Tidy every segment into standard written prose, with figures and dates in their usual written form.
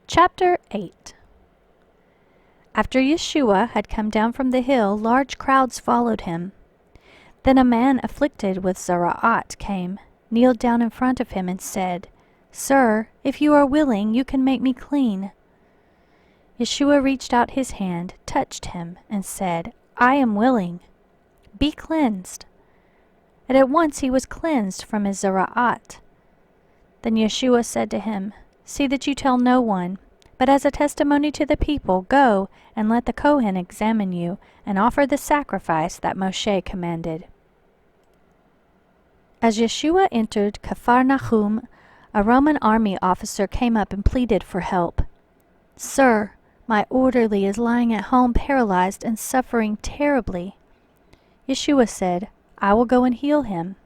Chapter 8. After Yeshua had come down from the hill, large crowds followed him. Then a man afflicted with Zara'at came, kneeled down in front of him, and said, "Sir, if you are willing, you can make me clean." Yeshua reached out his hand, touched him, and said, "I am willing. Be cleansed." And at once he was cleansed from his Zara'at. Then Yeshua said to him, "See that you tell no one, but as a testimony to the people, go and let the Kohen examine you, and offer the sacrifice that Moshe commanded." As Yeshua entered Capharnaum, a Roman army officer came up and pleaded for help. "Sir, my orderly is lying at home paralyzed and suffering terribly." Yeshua said, "I will go and heal him."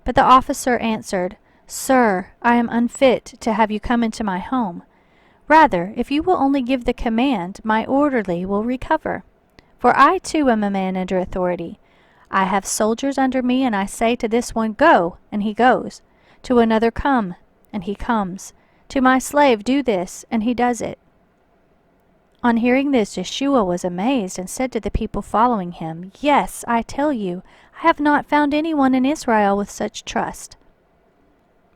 But the officer answered, "Sir, I am unfit to have you come into my home. Rather, if you will only give the command, my orderly will recover. For I too am a man under authority. I have soldiers under me, and I say to this one, 'Go,' and he goes. To another, 'Come,' and he comes. To my slave, 'Do this,' and he does it." On hearing this, Yeshua was amazed and said to the people following him, "Yes, I tell you, I have not found anyone in Israel with such trust.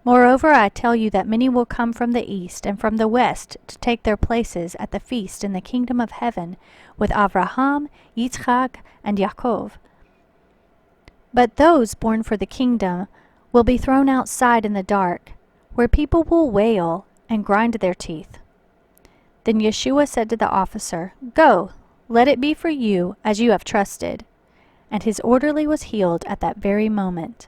Moreover, I tell you that many will come from the east and from the west to take their places at the feast in the kingdom of heaven with Abraham, Yitzchak, and Yaakov. But those born for the kingdom will be thrown outside in the dark, where people will wail and grind their teeth." Then Yeshua said to the officer, "Go, let it be for you as you have trusted." And his orderly was healed at that very moment.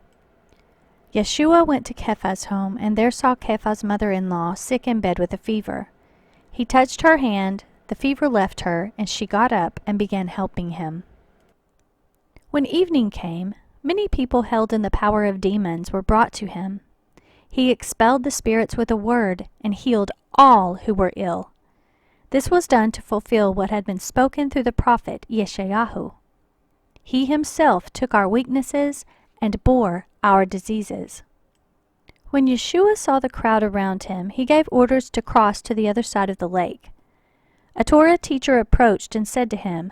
Yeshua went to Kephas' home, and there saw Kephas' mother-in-law sick in bed with a fever. He touched her hand, the fever left her, and she got up and began helping him. When evening came, many people held in the power of demons were brought to him. He expelled the spirits with a word and healed all who were ill. This was done to fulfill what had been spoken through the prophet Yeshayahu. He himself took our weaknesses and bore our diseases. When Yeshua saw the crowd around him, he gave orders to cross to the other side of the lake. A Torah teacher approached and said to him,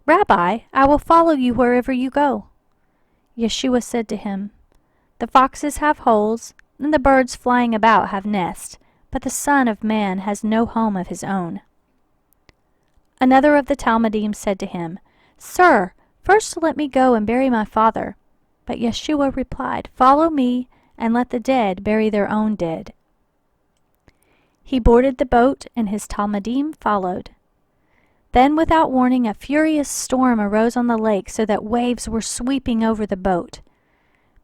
"Rabbi, I will follow you wherever you go." Yeshua said to him, "The foxes have holes, and the birds flying about have nests, but the Son of Man has no home of his own." Another of the Talmudim said to him, "Sir, first let me go and bury my father." But Yeshua replied, "Follow me, and let the dead bury their own dead." He boarded the boat, and his Talmudim followed. Then, without warning, a furious storm arose on the lake, so that waves were sweeping over the boat.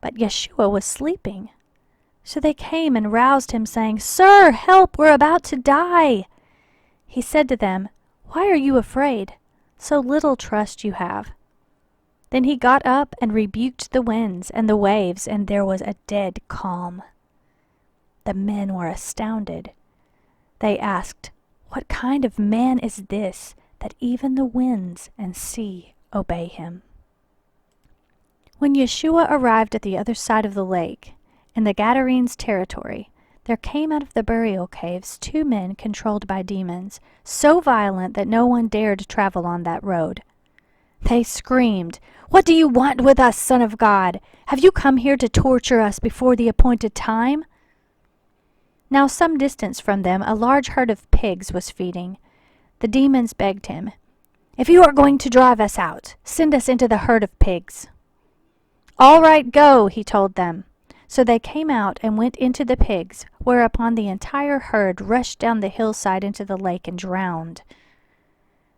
But Yeshua was sleeping. So they came and roused him, saying, "Sir, help, we're about to die." He said to them, "Why are you afraid? So little trust you have." Then he got up and rebuked the winds and the waves, and there was a dead calm. The men were astounded. They asked, "What kind of man is this, that even the winds and sea obey him?" When Yeshua arrived at the other side of the lake, in the Gadarenes' territory, there came out of the burial caves 2 men controlled by demons, so violent that no one dared travel on that road. They screamed, "What do you want with us, Son of God? Have you come here to torture us before the appointed time?" Now some distance from them a large herd of pigs was feeding. The demons begged him, "If you are going to drive us out, send us into the herd of pigs." "All right, go," he told them. So they came out and went into the pigs, whereupon the entire herd rushed down the hillside into the lake and drowned.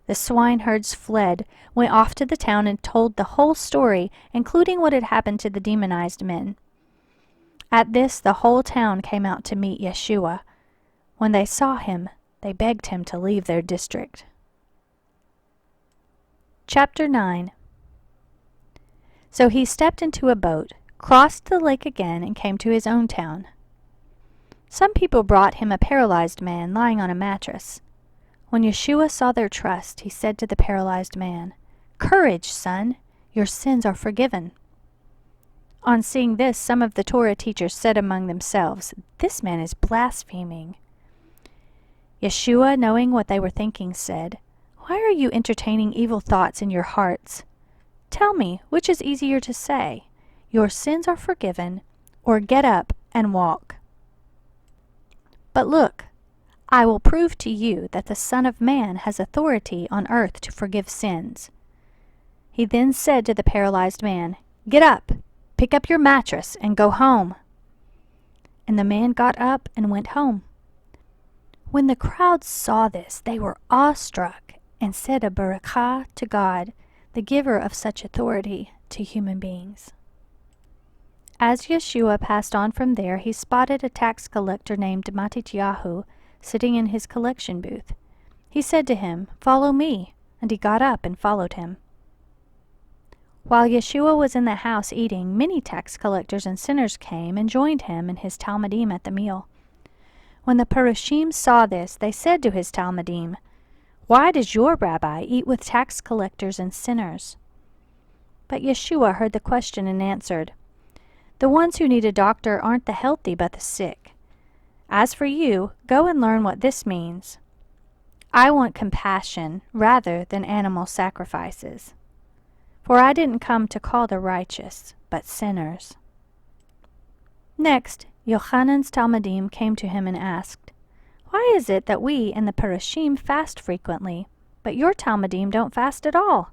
The swineherds fled, went off to the town, and told the whole story, including what had happened to the demonized men. At this, the whole town came out to meet Yeshua. When they saw him, they begged him to leave their district. Chapter 9. So he stepped into a boat, crossed the lake again, and came to his own town. Some people brought him a paralyzed man lying on a mattress. When Yeshua saw their trust, he said to the paralyzed man, "Courage, son, your sins are forgiven." On seeing this, some of the Torah teachers said among themselves, "This man is blaspheming." Yeshua, knowing what they were thinking, said, "Why are you entertaining evil thoughts in your hearts? Tell me, which is easier to say, 'Your sins are forgiven,' or 'Get up and walk'? But look, I will prove to you that the Son of Man has authority on earth to forgive sins." He then said to the paralyzed man, "Get up, pick up your mattress, and go home." And the man got up and went home. When the crowd saw this, they were awestruck and said a barakah to God, the giver of such authority to human beings. As Yeshua passed on from there, he spotted a tax collector named Mattityahu sitting in his collection booth. He said to him, "Follow me," and he got up and followed him. While Yeshua was in the house eating, many tax collectors and sinners came and joined him and his talmidim at the meal. When the Parushim saw this, they said to his talmidim, "Why does your rabbi eat with tax collectors and sinners?" But Yeshua heard the question and answered, "The ones who need a doctor aren't the healthy but the sick. As for you, go and learn what this means. I want compassion rather than animal sacrifices. For I didn't come to call the righteous, but sinners." Next, Yochanan's talmidim came to him and asked, "Why is it that we and the Parushim fast frequently, but your talmidim don't fast at all?"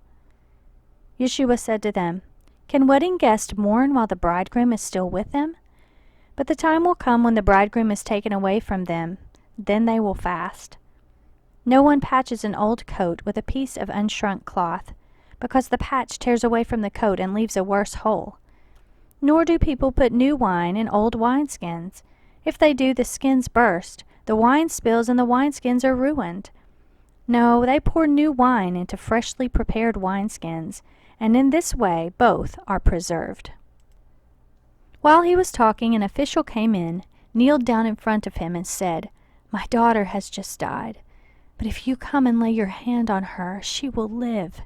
Yeshua said to them, "Can wedding guests mourn while the bridegroom is still with them? But the time will come when the bridegroom is taken away from them, then they will fast. No one patches an old coat with a piece of unshrunk cloth, because the patch tears away from the coat and leaves a worse hole. Nor do people put new wine in old wineskins. If they do, the skins burst, the wine spills, and the wineskins are ruined. No, they pour new wine into freshly prepared wineskins, and in this way both are preserved." While he was talking, an official came in, kneeled down in front of him, and said, "My daughter has just died, but if you come and lay your hand on her, she will live."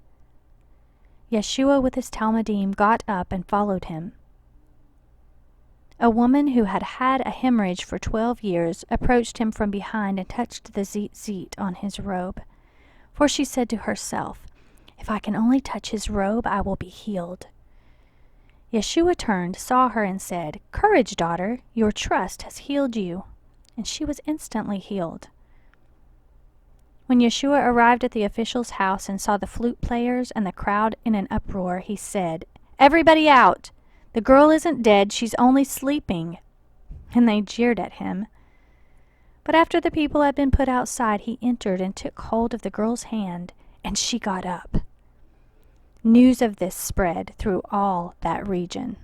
Yeshua with his talmidim got up and followed him. A woman who had had a hemorrhage for 12 years approached him from behind and touched the tzitzit on his robe. For she said to herself, "If I can only touch his robe, I will be healed." Yeshua turned, saw her, and said, "Courage, daughter, your trust has healed you." And she was instantly healed. When Yeshua arrived at the official's house and saw the flute players and the crowd in an uproar, he said, "Everybody out! The girl isn't dead, she's only sleeping." And they jeered at him. But after the people had been put outside, he entered and took hold of the girl's hand, and she got up. News of this spread through all that region.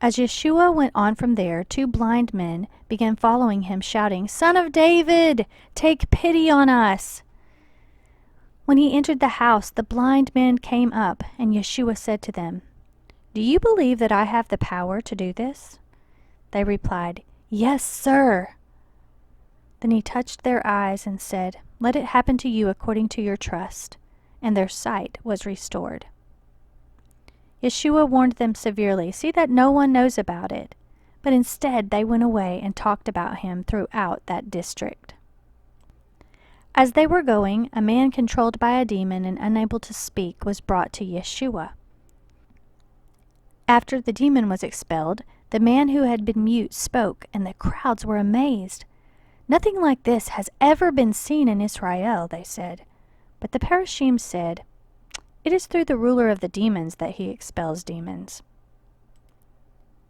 As Yeshua went on from there, 2 blind men began following him, shouting, "Son of David, take pity on us." When he entered the house, the blind men came up, and Yeshua said to them, "Do you believe that I have the power to do this?" They replied, "Yes, sir." Then he touched their eyes and said, "Let it happen to you according to your trust." And their sight was restored. Yeshua warned them severely, "See that no one knows about it." But instead they went away and talked about him throughout that district. As they were going, a man controlled by a demon and unable to speak was brought to Yeshua. After the demon was expelled, the man who had been mute spoke, and the crowds were amazed. "Nothing like this has ever been seen in Israel," they said. But the Parushim said, "It is through the ruler of the demons that he expels demons."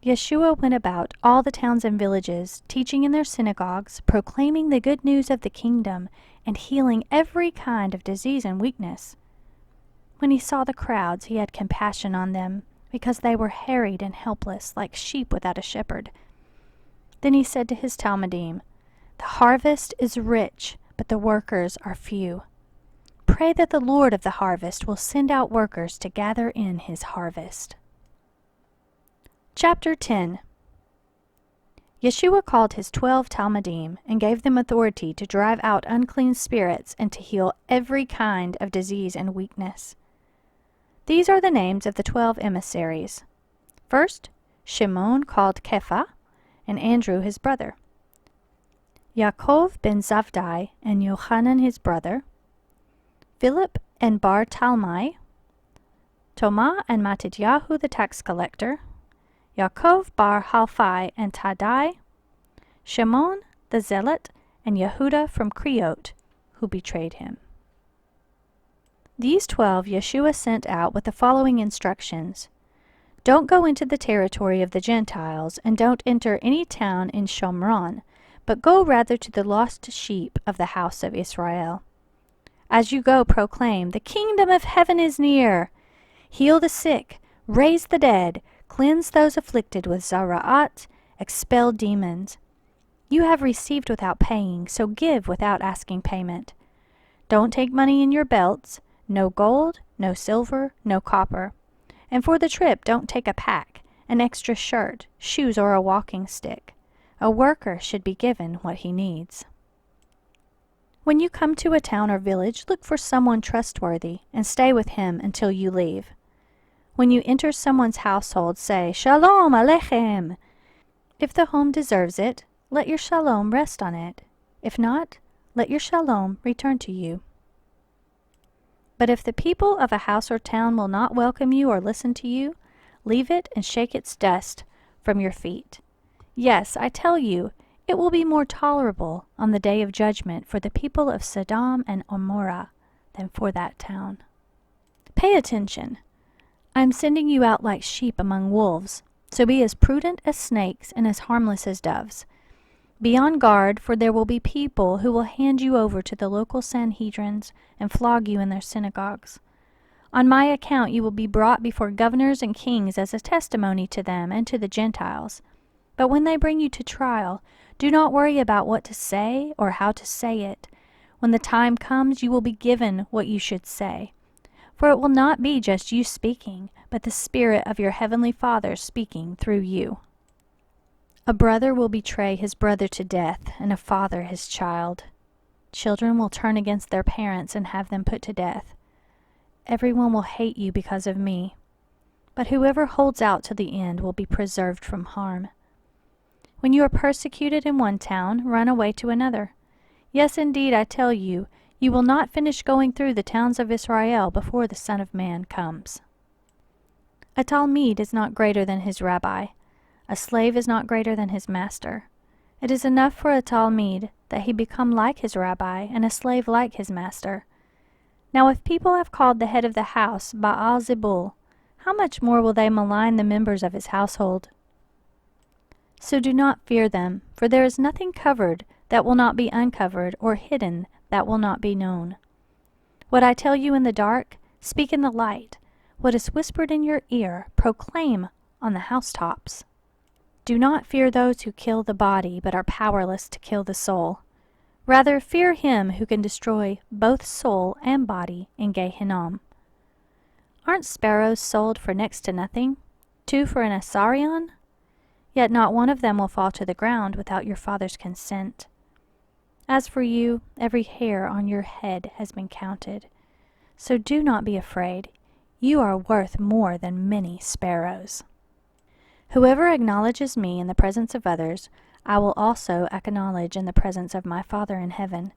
Yeshua went about all the towns and villages, teaching in their synagogues, proclaiming the good news of the kingdom, and healing every kind of disease and weakness. When he saw the crowds, he had compassion on them, because they were harried and helpless, like sheep without a shepherd. Then he said to his talmidim, "The harvest is rich, but the workers are few. Pray that the Lord of the harvest will send out workers to gather in his harvest." Chapter 10. Yeshua called his 12 talmidim and gave them authority to drive out unclean spirits and to heal every kind of disease and weakness. These are the names of the 12 emissaries. First, Shimon called Kepha, and Andrew his brother. Yaakov ben Zavdai and Yochanan his brother, Philip and Bar Talmai, Tomah and Mattityahu the tax collector, Yaakov bar Halphai and Taddai, Shimon the zealot, and Yehuda from Creote, who betrayed him. These 12 Yeshua sent out with the following instructions. Don't go into the territory of the Gentiles, and don't enter any town in Shomron, but go rather to the lost sheep of the house of Israel. As you go, proclaim, the kingdom of heaven is near. Heal the sick, raise the dead, cleanse those afflicted with zara'at, expel demons. You have received without paying, so give without asking payment. Don't take money in your belts, no gold, no silver, no copper. And for the trip, don't take a pack, an extra shirt, shoes, or a walking stick. A worker should be given what he needs. When you come to a town or village, look for someone trustworthy and stay with him until you leave. When you enter someone's household, say, Shalom Aleichem. If the home deserves it, let your shalom rest on it. If not, let your shalom return to you. But if the people of a house or town will not welcome you or listen to you, leave it and shake its dust from your feet. Yes, I tell you, it will be more tolerable on the day of judgment for the people of Sodom and Gomorrah than for that town. Pay attention. I am sending you out like sheep among wolves, so be as prudent as snakes and as harmless as doves. Be on guard, for there will be people who will hand you over to the local Sanhedrins and flog you in their synagogues. On my account you will be brought before governors and kings as a testimony to them and to the Gentiles. But when they bring you to trial, do not worry about what to say or how to say it. When the time comes, you will be given what you should say. For it will not be just you speaking, but the Spirit of your heavenly Father speaking through you. A brother will betray his brother to death, and a father his child. Children will turn against their parents and have them put to death. Everyone will hate you because of me, but whoever holds out to the end will be preserved from harm. When you are persecuted in one town, run away to another. Yes, indeed, I tell you, you will not finish going through the towns of Israel before the Son of Man comes. A talmid is not greater than his rabbi. A slave is not greater than his master. It is enough for a talmid that he become like his rabbi, and a slave like his master. Now if people have called the head of the house Baal Zebul, how much more will they malign the members of his household? So do not fear them, for there is nothing covered that will not be uncovered, or hidden that will not be known. What I tell you in the dark, speak in the light. What is whispered in your ear, proclaim on the housetops. Do not fear those who kill the body, but are powerless to kill the soul. Rather fear him who can destroy both soul and body in Gehinnom. Aren't sparrows sold for next to nothing? 2 for an asarion? Yet not one of them will fall to the ground without your Father's consent. As for you, every hair on your head has been counted. So do not be afraid. You are worth more than many sparrows. Whoever acknowledges me in the presence of others, I will also acknowledge in the presence of my Father in heaven.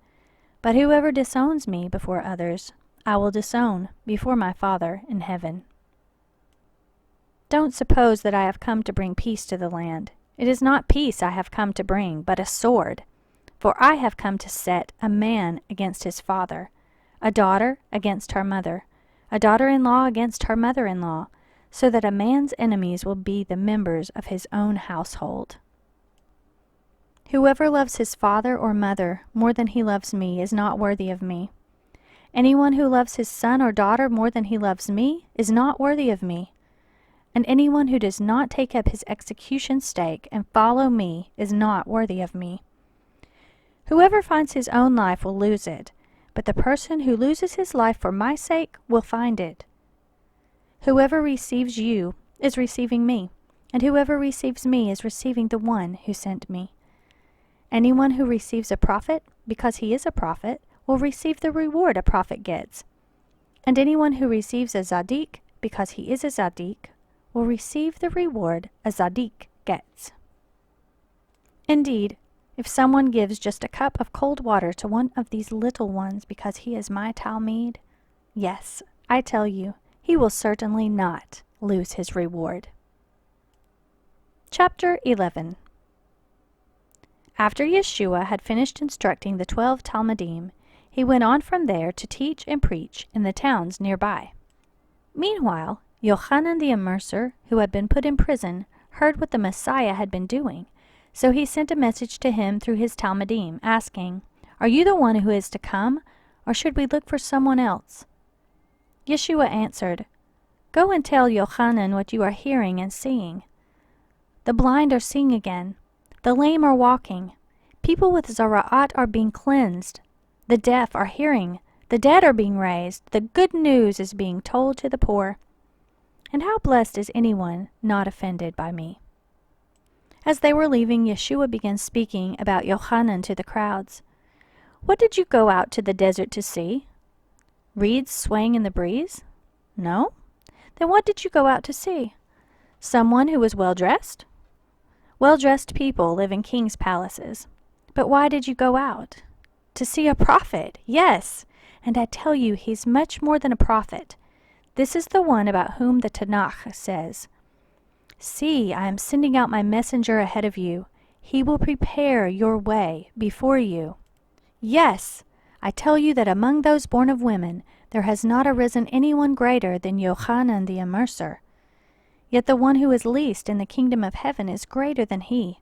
But whoever disowns me before others, I will disown before my Father in heaven. Don't suppose that I have come to bring peace to the land. It is not peace I have come to bring, but a sword. For I have come to set a man against his father, a daughter against her mother, a daughter-in-law against her mother-in-law, so that a man's enemies will be the members of his own household. Whoever loves his father or mother more than he loves me is not worthy of me. Anyone who loves his son or daughter more than he loves me is not worthy of me. And anyone who does not take up his execution stake and follow me is not worthy of me. Whoever finds his own life will lose it, but the person who loses his life for my sake will find it. Whoever receives you is receiving me, and whoever receives me is receiving the one who sent me. Anyone who receives a prophet, because he is a prophet, will receive the reward a prophet gets. And anyone who receives a tzaddik, because he is a tzaddik, will receive the reward a tzaddik gets. Indeed, If someone gives just a cup of cold water to one of these little ones because he is my Talmud, yes, I tell you, he will certainly not lose his reward. Chapter 11. After Yeshua had finished instructing the 12 Talmudim, he went on from there to teach and preach in the towns nearby. Meanwhile, Yochanan the Immerser, who had been put in prison, heard what the Messiah had been doing, so he sent a message to him through his Talmudim, asking, "Are you the one who is to come, or should we look for someone else?" Yeshua answered, "Go and tell Yochanan what you are hearing and seeing. The blind are seeing again, the lame are walking, people with Zara'at are being cleansed, the deaf are hearing, the dead are being raised, the good news is being told to the poor. And how blessed is anyone not offended by me." As they were leaving, Yeshua began speaking about Yochanan to the crowds. "What did you go out to the desert to see? Reeds swaying in the breeze? No? Then what did you go out to see? Someone who was well-dressed? Well-dressed people live in kings' palaces. But why did you go out? To see a prophet, yes, and I tell you he's much more than a prophet. This is the one about whom the Tanakh says, 'See, I am sending out my messenger ahead of you. He will prepare your way before you.' Yes, I tell you that among those born of women there has not arisen anyone greater than Yochanan the Immerser. Yet the one who is least in the kingdom of heaven is greater than he.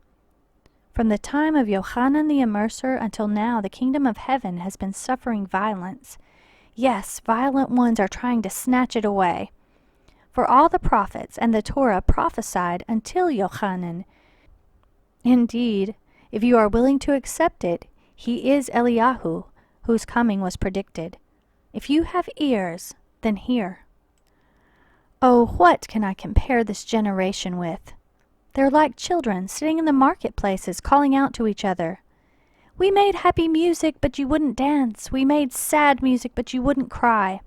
From the time of Yochanan the Immerser until now the kingdom of heaven has been suffering violence. Yes, violent ones are trying to snatch it away. For all the prophets and the Torah prophesied until Yochanan. Indeed, if you are willing to accept it, he is Eliyahu, whose coming was predicted. If you have ears, then hear." Oh, what can I compare this generation with? They're like children sitting in the marketplaces calling out to each other. "We made happy music, but you wouldn't dance. We made sad music, but you wouldn't cry."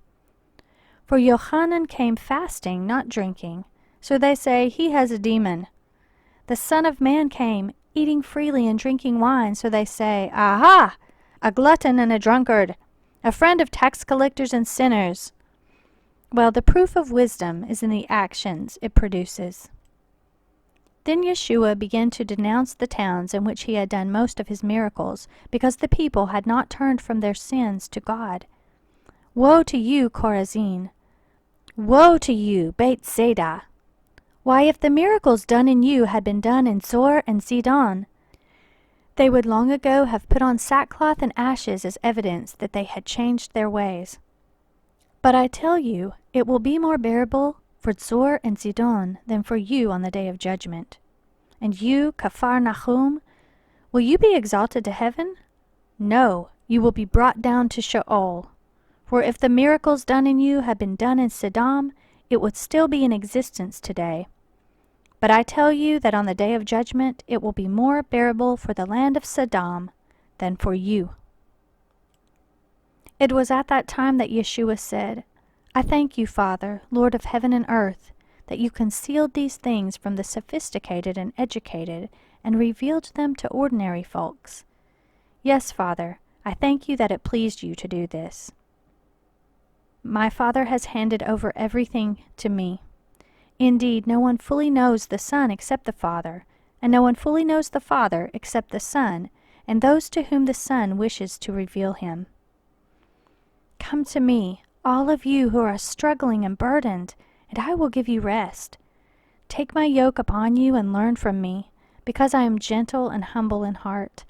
For Yochanan came fasting, not drinking, so they say he has a demon. The Son of Man came, eating freely and drinking wine, so they say, "Aha! A glutton and a drunkard, a friend of tax collectors and sinners." Well, the proof of wisdom is in the actions it produces. Then Yeshua began to denounce the towns in which he had done most of his miracles, because the people had not turned from their sins to God. "Woe to you, Chorazin! Woe to you, Beit Zeda! Why, if the miracles done in you had been done in Zor and Zidon, they would long ago have put on sackcloth and ashes as evidence that they had changed their ways. But I tell you, it will be more bearable for Zor and Zidon than for you on the day of judgment. And you, Capharnaum, will you be exalted to heaven? No, you will be brought down to Sheol. For if the miracles done in you had been done in Sodom, it would still be in existence today. But I tell you that on the day of judgment it will be more bearable for the land of Sodom than for you." It was at that time that Yeshua said, "I thank you, Father, Lord of heaven and earth, that you concealed these things from the sophisticated and educated and revealed them to ordinary folks. Yes, Father, I thank you that it pleased you to do this. My Father has handed over everything to me. Indeed, no one fully knows the Son except the Father, and no one fully knows the Father except the Son, and those to whom the Son wishes to reveal him. Come to me, all of you who are struggling and burdened, and I will give you rest. Take my yoke upon you and learn from me, because I am gentle and humble in heart,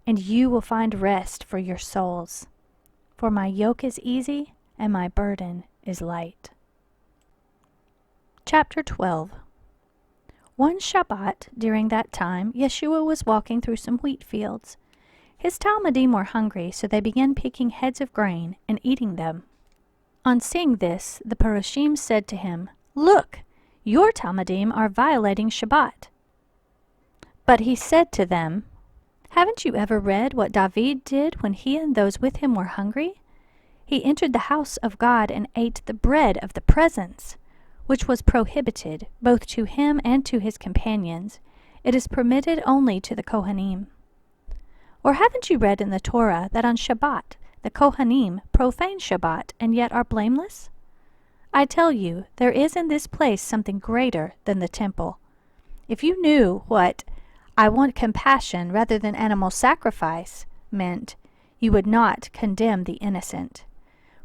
and you will find rest for your souls. For my yoke is easy, and my burden is light." Chapter 12. One Shabbat, during that time, Yeshua was walking through some wheat fields. His Talmudim were hungry, so they began picking heads of grain and eating them. On seeing this, the Parushim said to him, "Look, your Talmudim are violating Shabbat." But he said to them, "Haven't you ever read what David did when he and those with him were hungry? He entered the house of God and ate the bread of the presence, which was prohibited both to him and to his companions. It is permitted only to the Kohanim. Or haven't you read in the Torah that on Shabbat the Kohanim profane Shabbat and yet are blameless? I tell you, there is in this place something greater than the temple. If you knew what "I want compassion rather than animal sacrifice" meant, you would not condemn the innocent.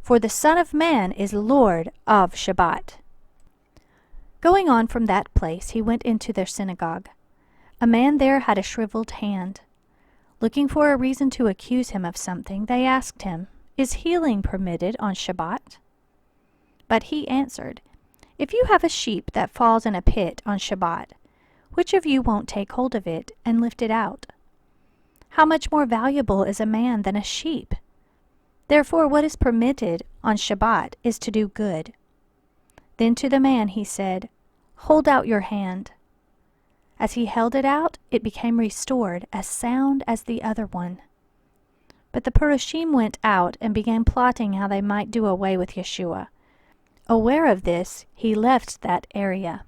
For the Son of Man is Lord of Shabbat. Going on from that place, he went into their synagogue. A man there had a shriveled hand. Looking for a reason to accuse him of something, they asked him, "Is healing permitted on Shabbat?" But he answered, "If you have a sheep that falls in a pit on Shabbat, which of you won't take hold of it and lift it out? How much more valuable is a man than a sheep? Therefore what is permitted on Shabbat is to do good." Then to the man he said, "Hold out your hand." As he held it out, it became restored, as sound as the other one. But the Purushim went out and began plotting how they might do away with Yeshua. Aware of this, he left that area.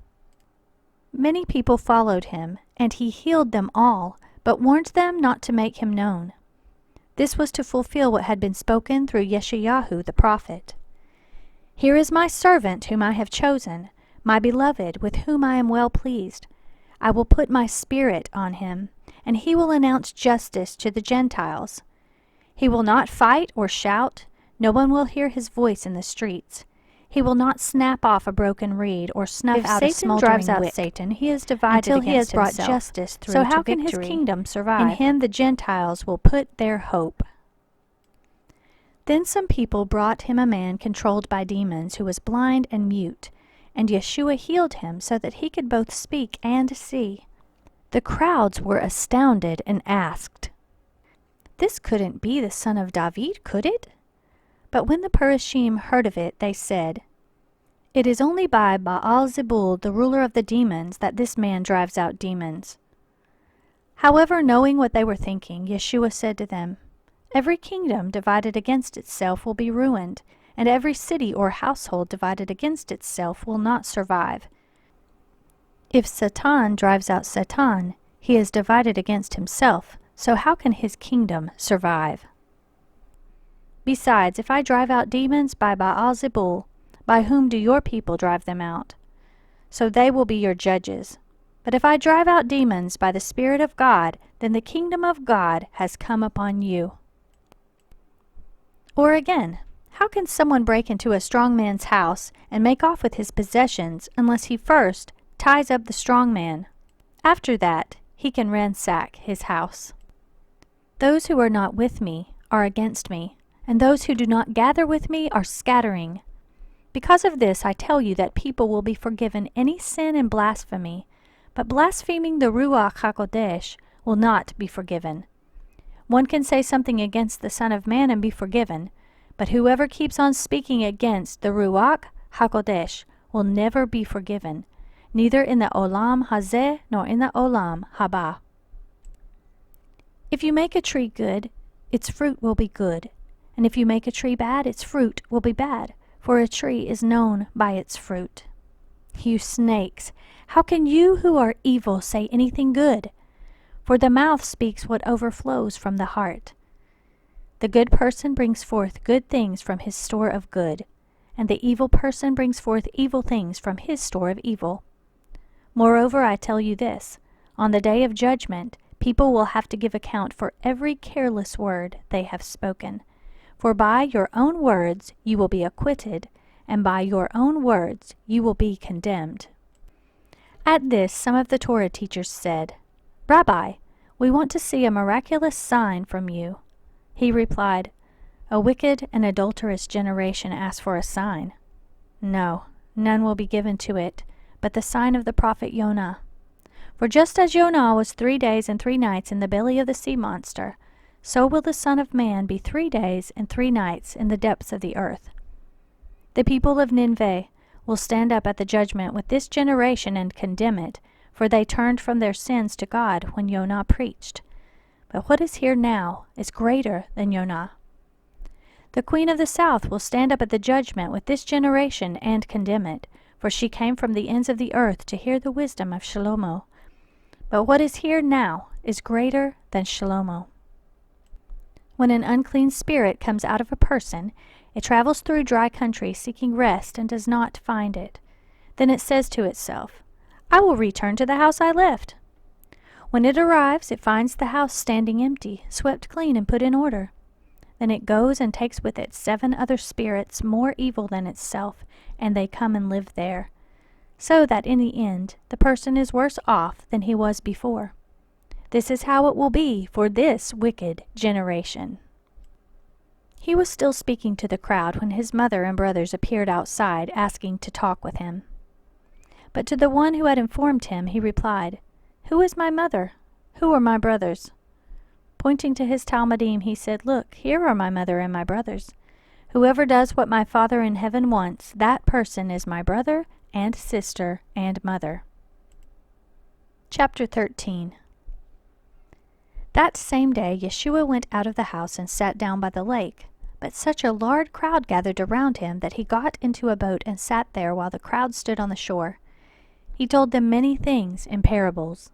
Many people followed him, and he healed them all, but warned them not to make him known. This was to fulfill what had been spoken through Yeshayahu the prophet. "Here is my servant whom I have chosen, my beloved, with whom I am well pleased. I will put my spirit on him, and he will announce justice to the Gentiles. He will not fight or shout, no one will hear his voice in the streets. He will not snap off a broken reed or snuff out a smoldering wick. If Satan drives out Satan, he is divided until he has brought justice through to victory. So how can his kingdom survive? In him the Gentiles will put their hope." Then some people brought him a man controlled by demons who was blind and mute, and Yeshua healed him so that he could both speak and see. The crowds were astounded and asked, "This couldn't be the son of David, could it?" But when the Purushim heard of it, they said, "It is only by Baal-zebul, the ruler of the demons, that this man drives out demons." However, knowing what they were thinking, Yeshua said to them, "Every kingdom divided against itself will be ruined, and every city or household divided against itself will not survive. If Satan drives out Satan, he is divided against himself, so how can his kingdom survive? Besides, if I drive out demons by Baal-zebul, by whom do your people drive them out? So they will be your judges. But if I drive out demons by the Spirit of God, then the kingdom of God has come upon you." Or again, how can someone break into a strong man's house and make off with his possessions unless he first ties up the strong man? After that, he can ransack his house. "Those who are not with me are against me, and those who do not gather with me are scattering. Because of this I tell you that people will be forgiven any sin and blasphemy, but blaspheming the Ruach HaKodesh will not be forgiven. One can say something against the Son of Man and be forgiven, but whoever keeps on speaking against the Ruach HaKodesh will never be forgiven, neither in the Olam Hazeh nor in the Olam Haba. If you make a tree good, its fruit will be good, and if you make a tree bad, its fruit will be bad, for a tree is known by its fruit. You snakes, how can you who are evil say anything good? For the mouth speaks what overflows from the heart. The good person brings forth good things from his store of good, and the evil person brings forth evil things from his store of evil. Moreover, I tell you this, on the day of judgment, people will have to give account for every careless word they have spoken. For by your own words you will be acquitted, and by your own words you will be condemned." At this, some of the Torah teachers said, "Rabbi, we want to see a miraculous sign from you." He replied, "A wicked and adulterous generation asks for a sign. No, none will be given to it, but the sign of the prophet Yonah. For just as Yonah was 3 days and 3 nights in the belly of the sea monster, so will the Son of Man be 3 days and 3 nights in the depths of the earth. The people of Nineveh will stand up at the judgment with this generation and condemn it, for they turned from their sins to God when Yonah preached. But what is here now is greater than Yonah. The queen of the south will stand up at the judgment with this generation and condemn it, for she came from the ends of the earth to hear the wisdom of Shlomo. But what is here now is greater than Shlomo." When an unclean spirit comes out of a person, it travels through dry country seeking rest and does not find it. Then it says to itself, I will return to the house I left. When it arrives, it finds the house standing empty, swept clean and put in order. Then it goes and takes with it 7 other spirits more evil than itself, and they come and live there, so that in the end the person is worse off than he was before. This is how it will be for this wicked generation. He was still speaking to the crowd when his mother and brothers appeared outside, asking to talk with him. But to the one who had informed him, he replied, Who is my mother? Who are my brothers? Pointing to his talmidim, he said, Look, here are my mother and my brothers. Whoever does what my Father in heaven wants, that person is my brother and sister and mother. Chapter 13. That same day Yeshua went out of the house and sat down by the lake. But such a large crowd gathered around him that he got into a boat and sat there while the crowd stood on the shore. He told them many things in parables.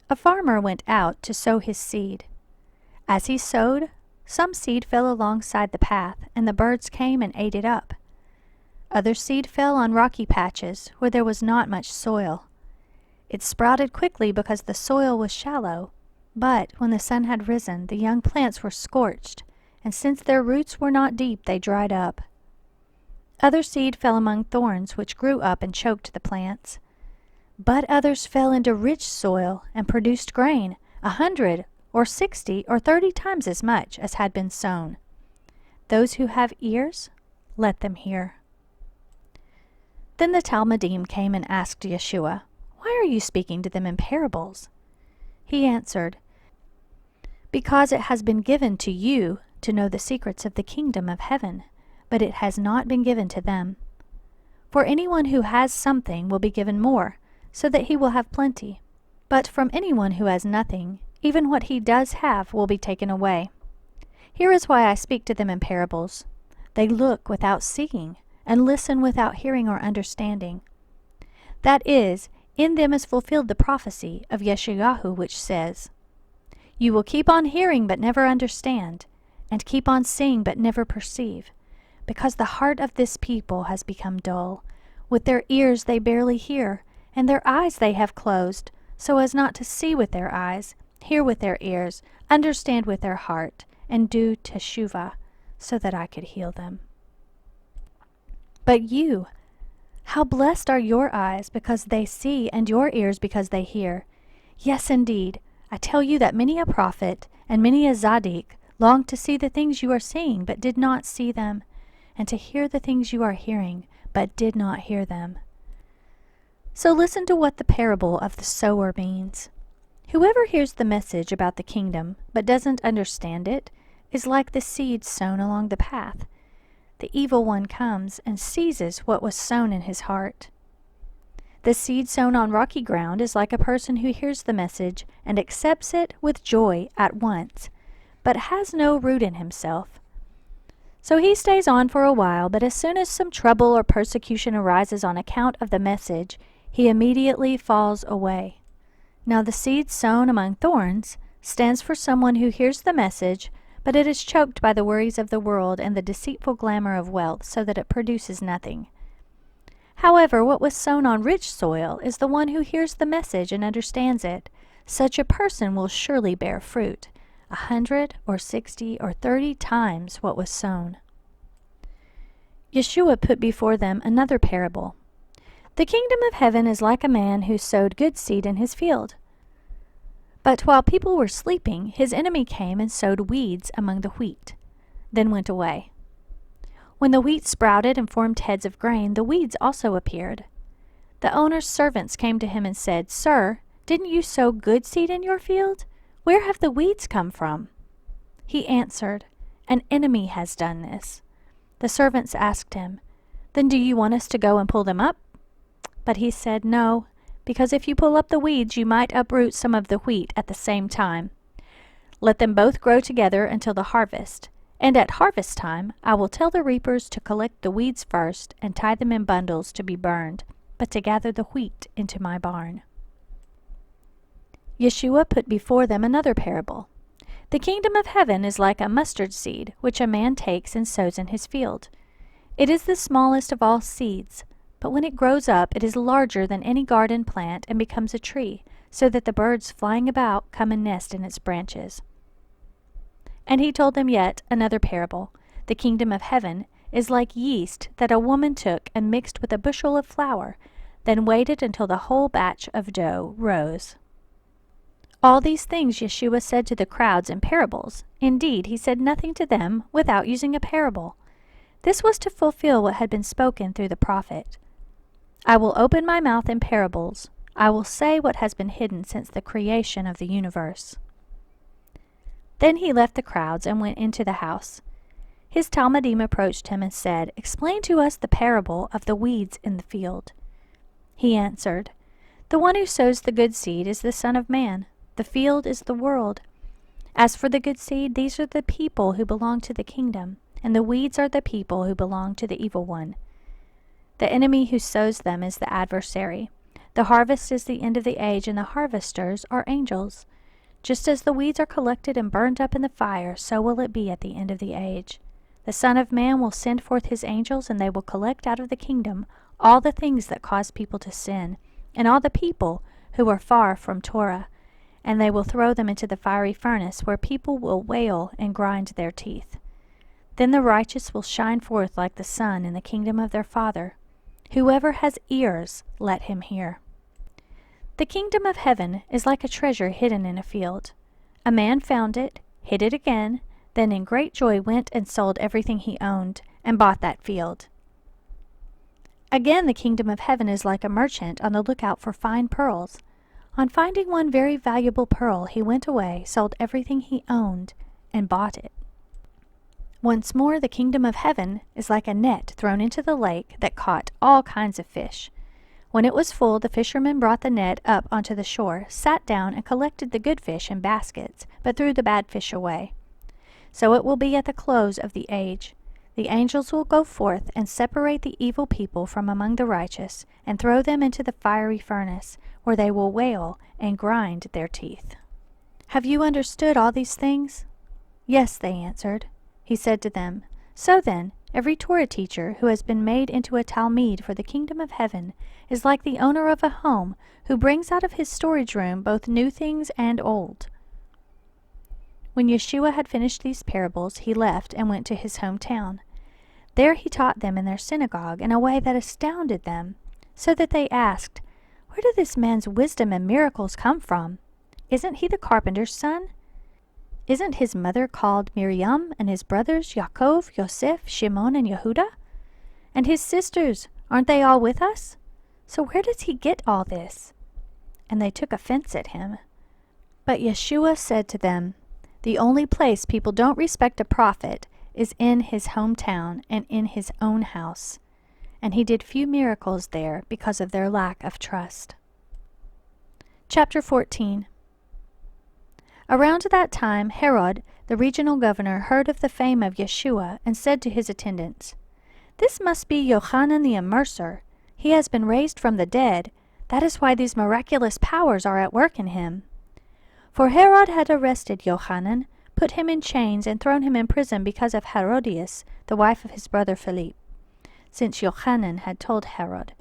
A farmer went out to sow his seed. As he sowed, some seed fell alongside the path, and the birds came and ate it up. Other seed fell on rocky patches where there was not much soil. It sprouted quickly because the soil was shallow, but when the sun had risen, the young plants were scorched, and since their roots were not deep, they dried up. Other seed fell among thorns, which grew up and choked the plants. But others fell into rich soil and produced grain, 100 or 60 or 30 times as much as had been sown. Those who have ears, let them hear. Then the talmidim came and asked Yeshua, Why are you speaking to them in parables? He answered, Because it has been given to you to know the secrets of the kingdom of heaven, but it has not been given to them. For anyone who has something will be given more, so that he will have plenty. But from anyone who has nothing, even what he does have will be taken away. Here is why I speak to them in parables. They look without seeing, and listen without hearing or understanding. That is, in them is fulfilled the prophecy of Yeshayahu, which says, You will keep on hearing but never understand, and keep on seeing but never perceive, because the heart of this people has become dull. With their ears they barely hear, and their eyes they have closed, so as not to see with their eyes, hear with their ears, understand with their heart, and do teshuvah, so that I could heal them. But you, how blessed are your eyes because they see, and your ears because they hear. Yes, indeed, I tell you that many a prophet and many a tzaddik longed to see the things you are seeing, but did not see them, and to hear the things you are hearing, but did not hear them. So listen to what the parable of the sower means. Whoever hears the message about the kingdom, but doesn't understand it, is like the seed sown along the path. The evil one comes and seizes what was sown in his heart. The seed sown on rocky ground is like a person who hears the message and accepts it with joy at once, but has no root in himself. So he stays on for a while, but as soon as some trouble or persecution arises on account of the message, he immediately falls away. Now the seed sown among thorns stands for someone who hears the message, but it is choked by the worries of the world and the deceitful glamour of wealth, so that it produces nothing. However, what was sown on rich soil is the one who hears the message and understands it. Such a person will surely bear fruit, 100 or 60 or 30 times what was sown. Yeshua put before them another parable. The kingdom of heaven is like a man who sowed good seed in his field. But while people were sleeping, his enemy came and sowed weeds among the wheat, then went away. When the wheat sprouted and formed heads of grain, the weeds also appeared. The owner's servants came to him and said, Sir, didn't you sow good seed in your field? Where have the weeds come from? He answered, An enemy has done this. The servants asked him, Then do you want us to go and pull them up? But he said, No, because if you pull up the weeds, you might uproot some of the wheat at the same time. Let them both grow together until the harvest. And at harvest time, I will tell the reapers to collect the weeds first and tie them in bundles to be burned, but to gather the wheat into my barn. Yeshua put before them another parable. The kingdom of heaven is like a mustard seed, which a man takes and sows in his field. It is the smallest of all seeds, but when it grows up, it is larger than any garden plant and becomes a tree, so that the birds flying about come and nest in its branches. And he told them yet another parable. The kingdom of heaven is like yeast that a woman took and mixed with a bushel of flour, then waited until the whole batch of dough rose. All these things Yeshua said to the crowds in parables. Indeed, he said nothing to them without using a parable. This was to fulfill what had been spoken through the prophet. I will open my mouth in parables. I will say what has been hidden since the creation of the universe. Then he left the crowds and went into the house. His talmidim approached him and said, Explain to us the parable of the weeds in the field. He answered, The one who sows the good seed is the Son of Man. The field is the world. As for the good seed, these are the people who belong to the kingdom, and the weeds are the people who belong to the evil one. The enemy who sows them is the adversary. The harvest is the end of the age, and the harvesters are angels. Just as the weeds are collected and burned up in the fire, so will it be at the end of the age. The Son of Man will send forth his angels, and they will collect out of the kingdom all the things that cause people to sin, and all the people who are far from Torah, and they will throw them into the fiery furnace, where people will wail and grind their teeth. Then the righteous will shine forth like the sun in the kingdom of their Father. Whoever has ears, let him hear. The kingdom of heaven is like a treasure hidden in a field. A man found it, hid it again, then in great joy went and sold everything he owned, and bought that field. Again, the kingdom of heaven is like a merchant on the lookout for fine pearls. On finding one very valuable pearl, he went away, sold everything he owned, and bought it. Once more, the kingdom of heaven is like a net thrown into the lake that caught all kinds of fish. When it was full, the fishermen brought the net up onto the shore, sat down, and collected the good fish in baskets, but threw the bad fish away. So it will be at the close of the age. The angels will go forth and separate the evil people from among the righteous, and throw them into the fiery furnace, where they will wail and grind their teeth. Have you understood all these things? Yes, they answered. He said to them, So then, every Torah teacher who has been made into a talmid for the kingdom of heaven is like the owner of a home who brings out of his storage room both new things and old. When Yeshua had finished these parables, he left and went to his hometown. There he taught them in their synagogue in a way that astounded them, so that they asked, Where did this man's wisdom and miracles come from? Isn't he the carpenter's son? Isn't his mother called Miriam, and his brothers Yaakov, Yosef, Shimon, and Yehudah? And his sisters, aren't they all with us? So where does he get all this? And they took offense at him. But Yeshua said to them, The only place people don't respect a prophet is in his hometown and in his own house. And he did few miracles there because of their lack of trust. Chapter 14. Around that time, Herod, the regional governor, heard of the fame of Yeshua and said to his attendants, This must be Yochanan the Immerser. He has been raised from the dead. That is why these miraculous powers are at work in him. For Herod had arrested Yochanan, put him in chains, and thrown him in prison because of Herodias, the wife of his brother Philip, since Yochanan had told Herod,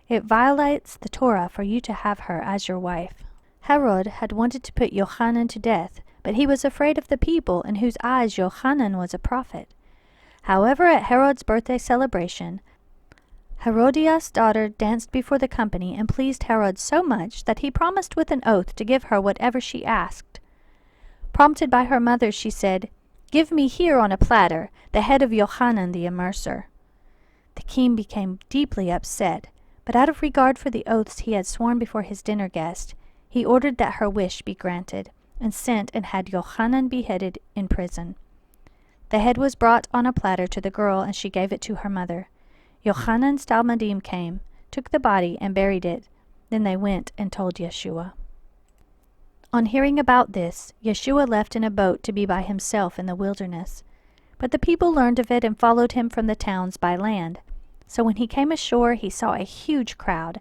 It violates the Torah for you to have her as your wife. Herod had wanted to put Yochanan to death, but he was afraid of the people in whose eyes Yochanan was a prophet. However, at Herod's birthday celebration, Herodias' daughter danced before the company and pleased Herod so much that he promised with an oath to give her whatever she asked. Prompted by her mother, she said, Give me here on a platter the head of Yochanan the Immerser. The king became deeply upset, but out of regard for the oaths he had sworn before his dinner guest, he ordered that her wish be granted, and sent and had Yochanan beheaded in prison. The head was brought on a platter to the girl, and she gave it to her mother. Yochanan's talmidim came, took the body, and buried it. Then they went and told Yeshua. On hearing about this, Yeshua left in a boat to be by himself in the wilderness. But the people learned of it and followed him from the towns by land. So when he came ashore, he saw a huge crowd,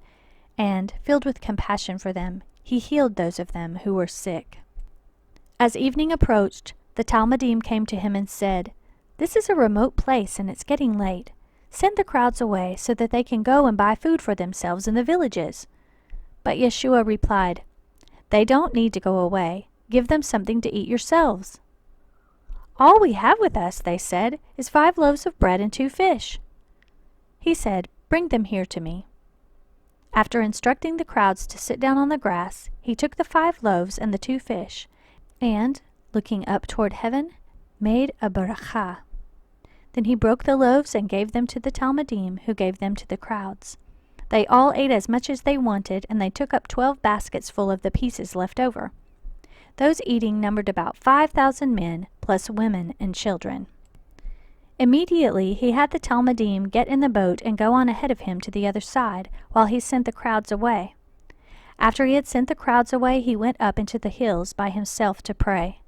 and, filled with compassion for them, he healed those of them who were sick. As evening approached, the Talmudim came to him and said, "This is a remote place and it's getting late. Send the crowds away so that they can go and buy food for themselves in the villages." But Yeshua replied, "They don't need to go away. Give them something to eat yourselves." "All we have with us," they said, "is 5 loaves of bread and 2 fish." He said, "Bring them here to me." After instructing the crowds to sit down on the grass, he took the 5 loaves and the 2 fish, and, looking up toward heaven, made a barakah. Then he broke the loaves and gave them to the Talmudim, who gave them to the crowds. They all ate as much as they wanted, and they took up 12 baskets full of the pieces left over. Those eating numbered about 5,000 men, plus women and children. Immediately he had the Talmudim get in the boat and go on ahead of him to the other side, while he sent the crowds away. After he had sent the crowds away, he went up into the hills by himself to pray.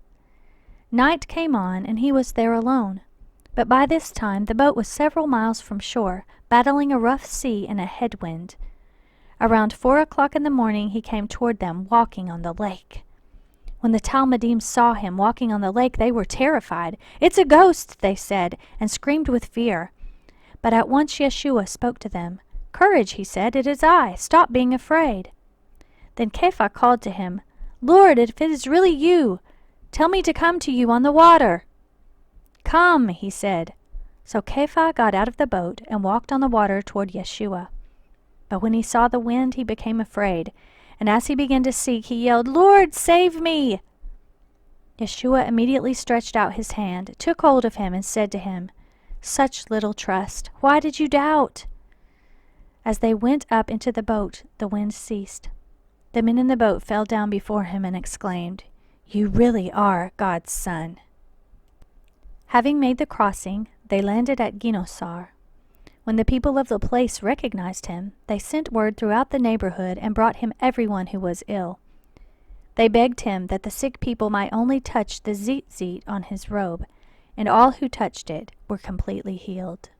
Night came on, and he was there alone. But by this time the boat was several miles from shore, battling a rough sea and a headwind. Around 4 o'clock in the morning he came toward them, walking on the lake. When the Talmudim saw him walking on the lake, they were terrified. "It's a ghost," they said, and screamed with fear. But at once Yeshua spoke to them. "Courage," he said, "it is I. Stop being afraid." Then Kepha called to him, "Lord, if it is really you, tell me to come to you on the water." "Come," he said. So Kepha got out of the boat and walked on the water toward Yeshua. But when he saw the wind, he became afraid, and as he began to sink, he yelled, "Lord, save me!" Yeshua immediately stretched out his hand, took hold of him, and said to him, "Such little trust, why did you doubt?" As they went up into the boat, the wind ceased. The men in the boat fell down before him and exclaimed, "You really are God's Son." Having made the crossing, they landed at Ginosar. When the people of the place recognized him, they sent word throughout the neighborhood and brought him everyone who was ill. They begged him that the sick people might only touch the tzitzit on his robe, and all who touched it were completely healed.